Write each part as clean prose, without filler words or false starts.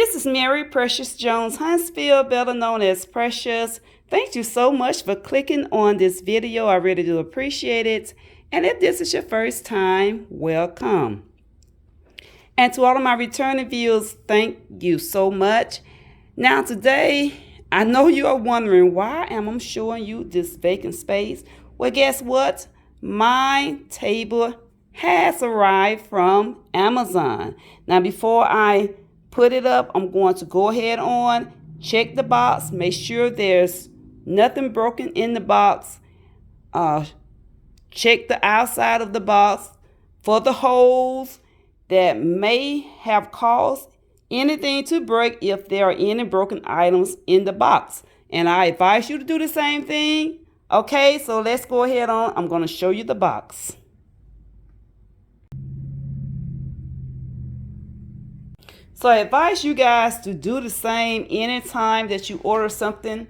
This is Mary Precious Jones Huntsville, better known as Precious. Thank you so much for clicking on this video. I really do appreciate it. And if this is your first time, welcome. And to all of my returning viewers, thank you so much. Now today, I know you are wondering why am I showing you this vacant space. Well, guess what? My table has arrived from Amazon. Now before I put it up, I'm going to go ahead on, check the box, make sure there's nothing broken in the box. Check the outside of the box for the holes that may have caused anything to break if there are any broken items in the box. And I advise you to do the same thing. Okay, so let's go ahead on. I'm going to show you the box. So I advise you guys to do the same anytime that you order something,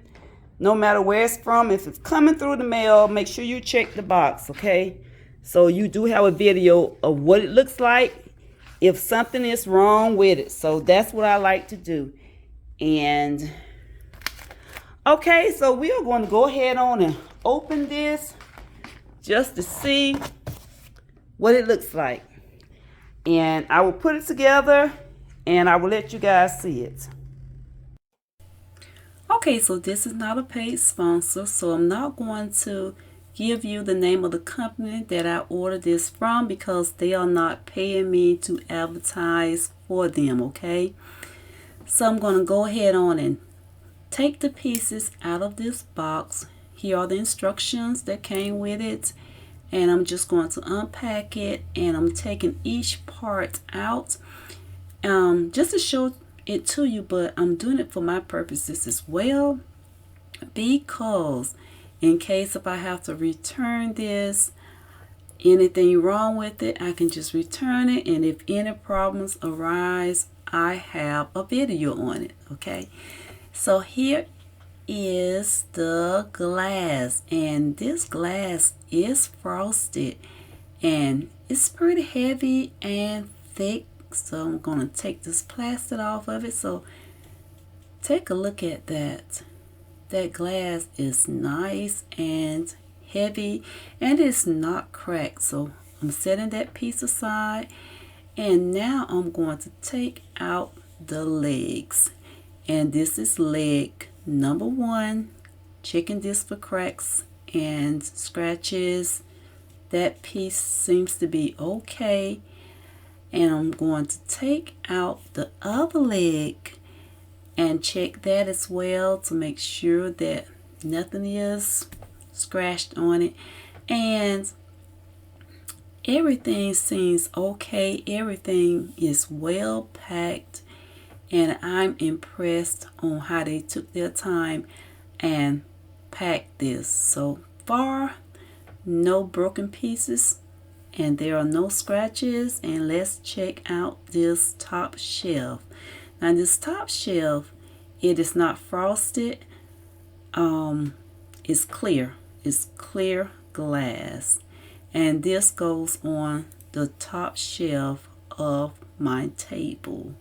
no matter where it's from. If it's coming through the mail, make sure you check the box, okay? So you do have a video of what it looks like if something is wrong with it. So that's what I like to do. And okay, so we are going to go ahead on and open this just to see what it looks like. And I will put it together and I will let you guys see it. Okay, so this is not a paid sponsor, so I'm not going to give you the name of the company that I ordered this from because they are not paying me to advertise for them, okay? So I'm going to go ahead on and take the pieces out of this box. Here are the instructions that came with it, and I'm just going to unpack it, and I'm taking each part out just to show it to you, but I'm doing it for my purposes as well, because in case if I have to return this, anything wrong with it, I can just return it, and if any problems arise, I have a video on it. Okay, so here is the glass, and this glass is frosted and it's pretty heavy and thick. So I'm going to take this plastic off of it. So take a look at that. That glass is nice and heavy and it's not cracked. So I'm setting that piece aside, and now I'm going to take out the legs. And this is leg number 1. Checking this for cracks and scratches. That piece seems to be okay. And I'm going to take out the other leg and check that as well to make sure that nothing is scratched on it. And everything seems okay. Everything is well packed. And I'm impressed on how they took their time and packed this. So far, no broken pieces. And there are no scratches. And let's check out this top shelf. Now this top shelf, it is not frosted. It's clear. It's clear glass. And this goes on the top shelf of my table.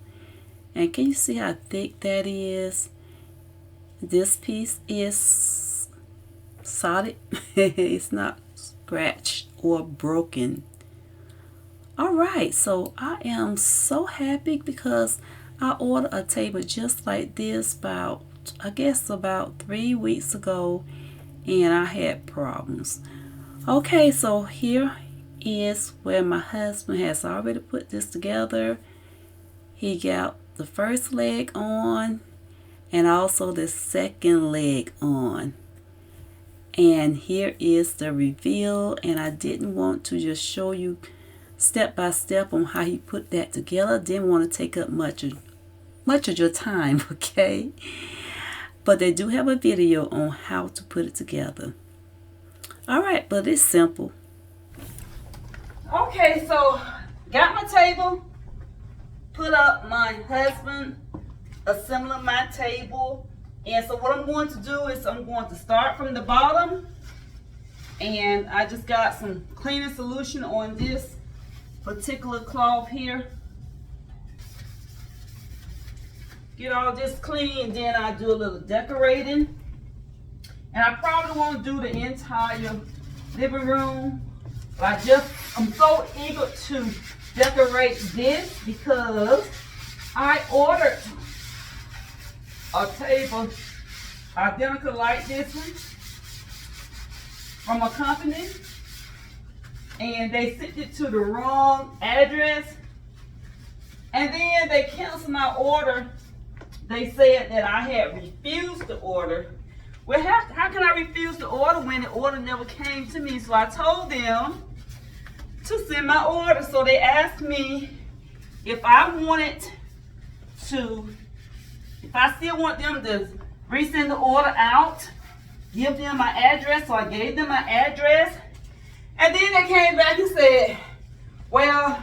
And can you see how thick that is? This piece is solid. It's not scratched or broken. Alright, so I am so happy because I ordered a table just like this about 3 weeks ago, and I had problems. Okay, so here is where my husband has already put this together. He got the first leg on and also the second leg on. And here is the reveal, and I didn't want to just show you step by step on how he put that together. Didn't want to take up much of your time, okay? But they do have a video on how to put it together. Alright, but it's simple. Okay, so got my table, put up my husband, assembling my table. And so what I'm going to do is I'm going to start from the bottom, and I just got some cleaning solution on this particular cloth here. get all this clean, and then I do a little decorating. And I probably won't do the entire living room. But I'm so eager to decorate this because I ordered a table identical like this one from a company, and they sent it to the wrong address, and then they canceled my order. They said that I had refused the order. Well, how can I refuse the order when the order never came to me? So I told them to send my order. So they asked me if I still want them to resend the order out, give them my address. So I gave them my address. And then they came back and said, well,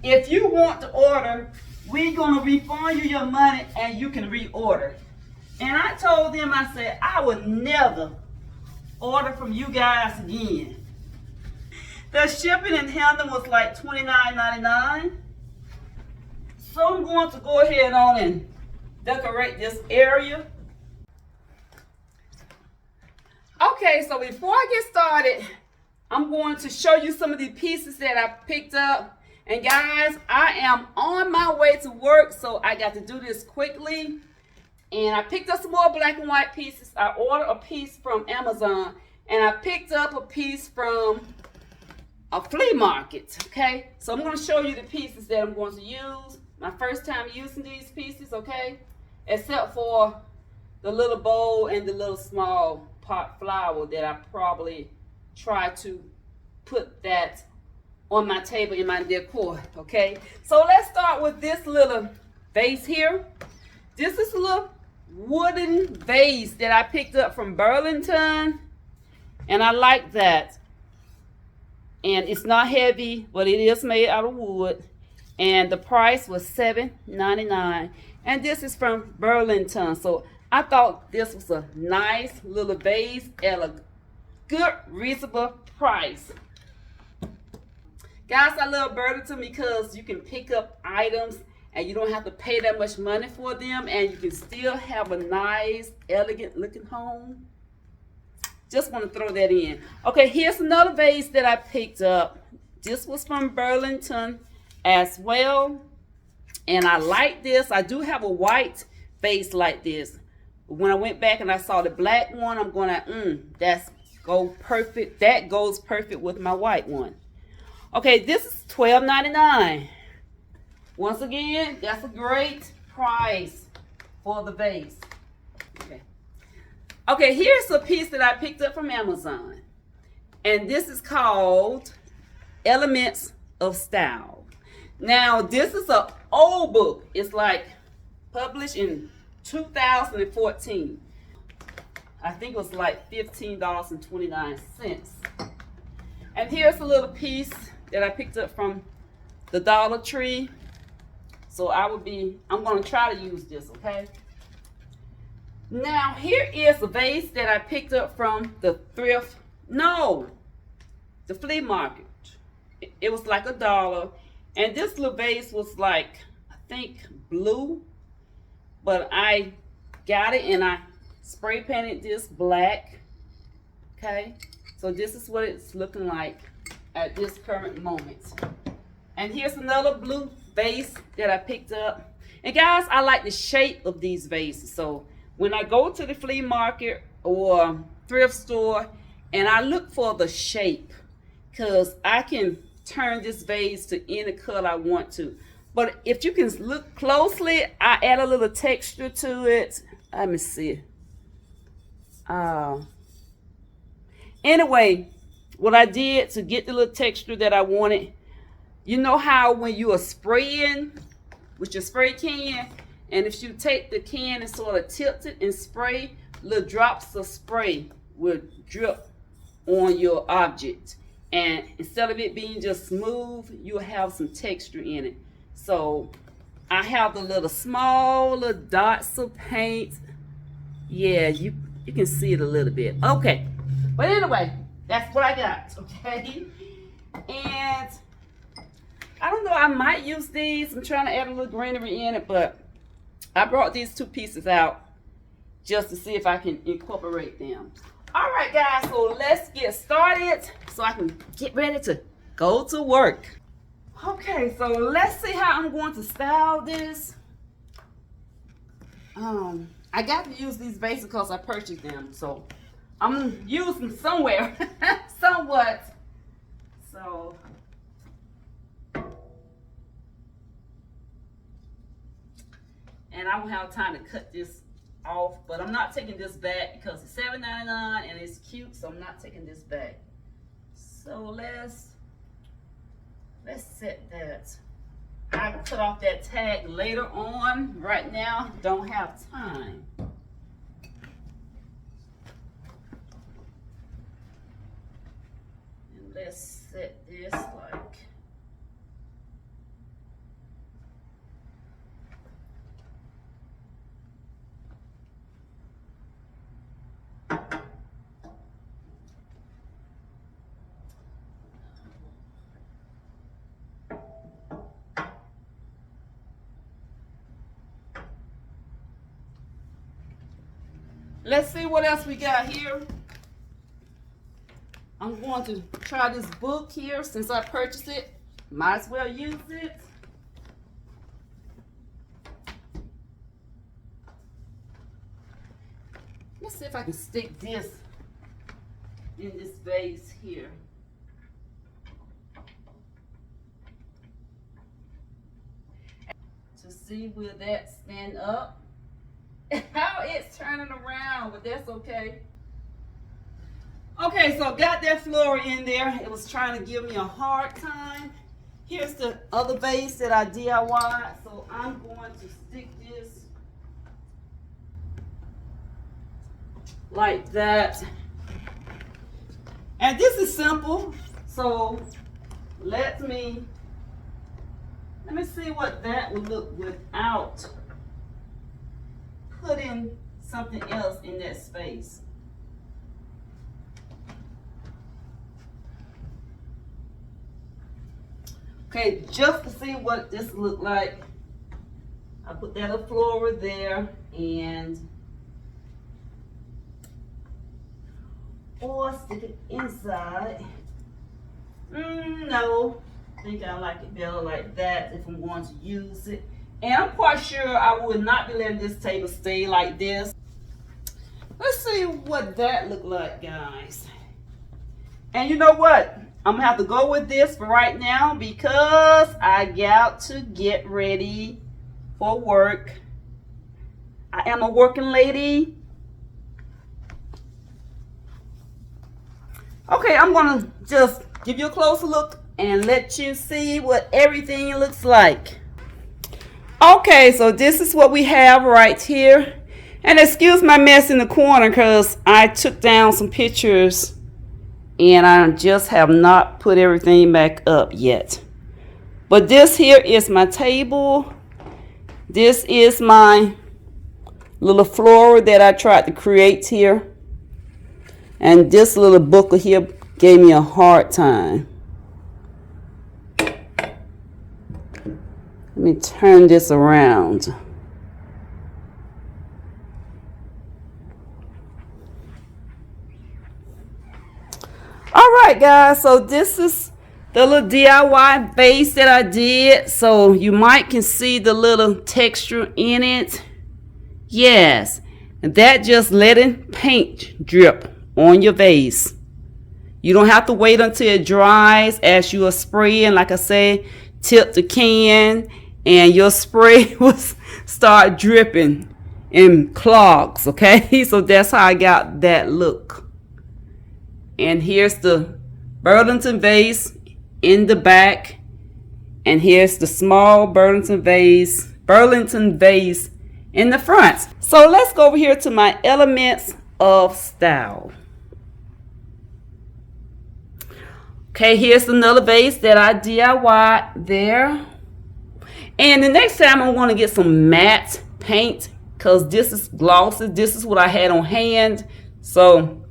if you want the order, we're going to refund you your money and you can reorder. And I told them, I said, I would never order from you guys again. The shipping and handling was like $29.99. So I'm going to go ahead on and decorate this area. Okay, so before I get started, I'm going to show you some of the pieces that I picked up. And guys, I am on my way to work, so I got to do this quickly. And I picked up some more black and white pieces. I ordered a piece from Amazon, and I picked up a piece from a flea market, okay? So I'm going to show you the pieces that I'm going to use. My first time using these pieces, okay? Except for the little bowl and the little small pot flower that I probably try to put that on my table in my decor, okay? So let's start with this little vase here. This is a little wooden vase that I picked up from Burlington, and I like that. And it's not heavy, but it is made out of wood, and the price was $7.99. And this is from Burlington, so I thought this was a nice little vase at a good, reasonable price. Guys, I love Burlington because you can pick up items and you don't have to pay that much money for them, and you can still have a nice, elegant looking home. Just want to throw that in. Okay, here's another vase that I picked up. This was from Burlington as well. And I like this. I do have a white vase like this. But when I went back and I saw the black one, I'm going to, that's go perfect. That goes perfect with my white one. Okay, this is $12.99. Once again, that's a great price for the vase. Okay, here's a piece that I picked up from Amazon. And this is called Elements of Style. Now, this is an old book. It's like published in 2014. I think it was like $15.29. And here's a little piece that I picked up from the Dollar Tree. So I'm going to try to use this, okay? Now, here is a vase that I picked up from the flea market. It was like $1. And this little vase was like, I think, blue. But I got it and I spray painted this black. Okay? So this is what it's looking like at this current moment. And here's another blue vase that I picked up. And guys, I like the shape of these vases. So when I go to the flea market or thrift store and I look for the shape, because I can turn this vase to any color I want to. But if you can look closely, I add a little texture to it. Let me see. Anyway, what I did to get the little texture that I wanted, you know how when you are spraying with your spray can, and if you take the can and sort of tilt it and spray, little drops of spray will drip on your object. And instead of it being just smooth, you'll have some texture in it. So I have the little dots of paint. Yeah, you can see it a little bit. Okay, but anyway, that's what I got, okay? And I don't know, I might use these. I'm trying to add a little greenery in it, but I brought these two pieces out just to see if I can incorporate them. All right, guys, so let's get started so I can get ready to go to work. Okay, so let's see how I'm going to style this. I got to use these vases because I purchased them, so I'm using somewhere, somewhat. So, and I don't have time to cut this off, but I'm not taking this back because it's $7.99 and it's cute, so I'm not taking this back. So let's set that. I can cut off that tag later on. Right now, don't have time. And let's set this like. Let's see what else we got here. I'm going to try this book here since I purchased it. Might as well use it. Let's see if I can stick this in this vase here. To see will that stand up. How it's turning around, but that's okay. Okay, so got that flower in there. It was trying to give me a hard time. Here's the other vase that I DIY'd. So I'm going to stick this like that. And this is simple. So let me see what that would look without putting something else in that space. Okay, just to see what this looked like, I put that up floor there and or stick it inside. No, I think I like it better like that if I'm going to use it. And I'm quite sure I would not be letting this table stay like this. Let's see what that looked like, guys. And you know what? I'm gonna have to go with this for right now because I got to get ready for work. I am a working lady. Okay, I'm gonna just give you a closer look and let you see what everything looks like. Okay, so this is what we have right here. And excuse my mess in the corner because I took down some pictures and I just have not put everything back up yet. But this here is my table. This is my little floral that I tried to create here. And this little booklet here gave me a hard time. Let me turn this around. All right, guys, so this is the little DIY vase that I did. So you might can see the little texture in it. Yes, and that just letting paint drip on your vase. You don't have to wait until it dries as you are spraying. Like I said, tip the can and your spray will start dripping in clogs, okay? So that's how I got that look. And here's the Burlington vase in the back. And here's the small Burlington vase in the front. So let's go over here to my elements of style. Okay, here's another vase that I DIY'd there. And the next time I want to get some matte paint because this is glossy. This is what I had on hand. So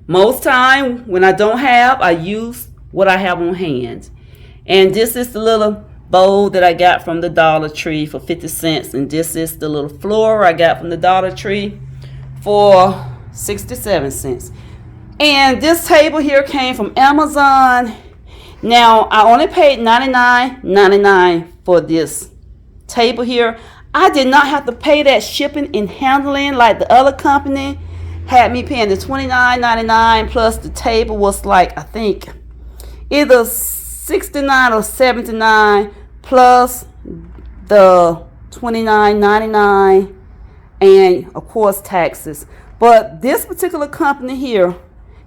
most time when I don't have, I use what I have on hand. And this is the little bowl that I got from the Dollar Tree for 50 cents. And this is the little floor I got from the Dollar Tree for 67 cents. And this table here came from Amazon. Now, I only paid $99.99 for this table here. I did not have to pay that shipping and handling like the other company had me paying the $29.99 plus the table was like, I think, either $69 or $79 plus the $29.99 and, of course, taxes. But this particular company here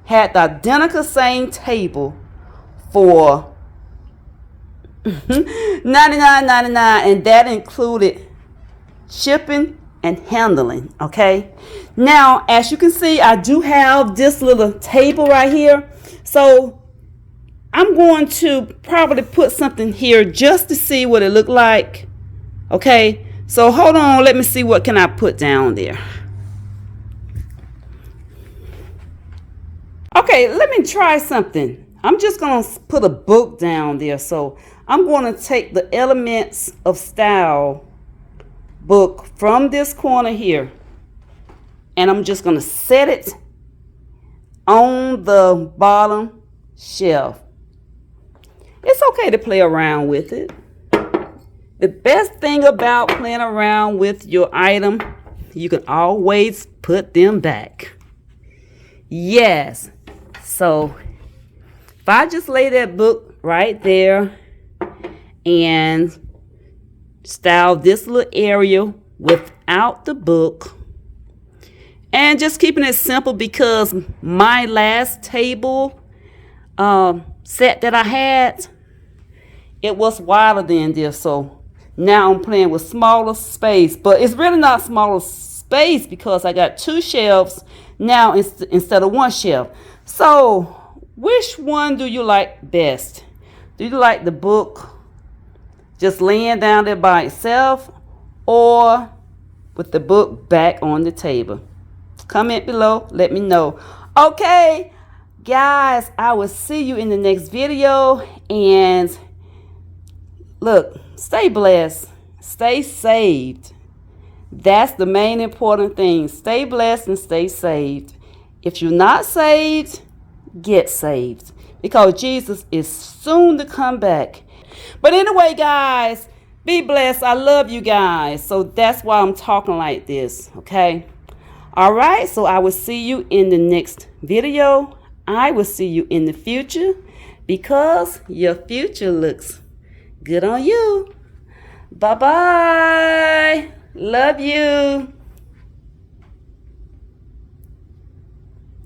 had the identical same table for $99.99, and that included shipping and handling. Okay, now as you can see, I do have this little table right here, so I'm going to probably put something here just to see what it looked like. Okay, so hold on, let me see what can I put down there. Okay, let me try something. I'm just going to put a book down there. So I'm going to take the Elements of Style book from this corner here, and I'm just going to set it on the bottom shelf. It's okay to play around with it. The best thing about playing around with your item, you can always put them back. Yes. So if I just lay that book right there and style this little area without the book, and just keeping it simple because my last table set that I had, it was wider than this. So now I'm playing with smaller space, but it's really not smaller space because I got two shelves now instead of one shelf. So which one do you like best? Do you like the book just laying down there by itself, or with the book back on the table? Comment below, let me know. Okay, guys, I will see you in the next video. And look, stay blessed, stay saved. That's the main important thing. Stay blessed and stay saved. If you're not saved, get saved, because Jesus is soon to come back. But anyway, guys, be blessed. I love you guys. So that's why I'm talking like this. Okay. All right. So I will see you in the next video. I will see you in the future, because your future looks good on you. Bye-bye. Love you.